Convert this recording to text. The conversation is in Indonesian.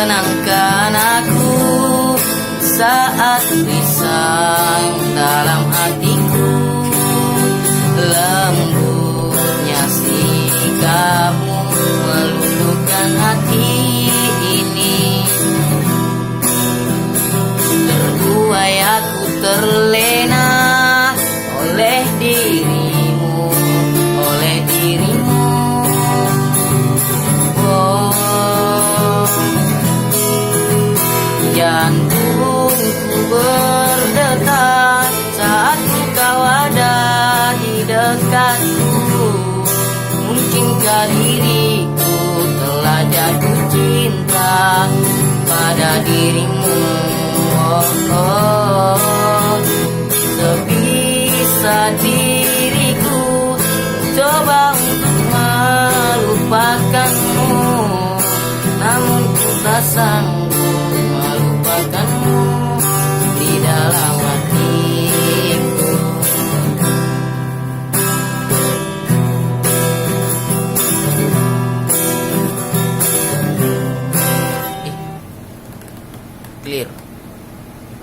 tenangkan aku saat risang dalam hatiku. Lembutnya sikapmu meluluhkan hati ini. Terbuai aku terlena oleh dirimu, oleh dirimu. Oh, jantungku berdetak saat kau ada di dekatku. Mungkinkah diriku telah jatuh cinta pada dirimu? Sebisa diriku coba untuk melupakanmu, namun ku tak sanggup.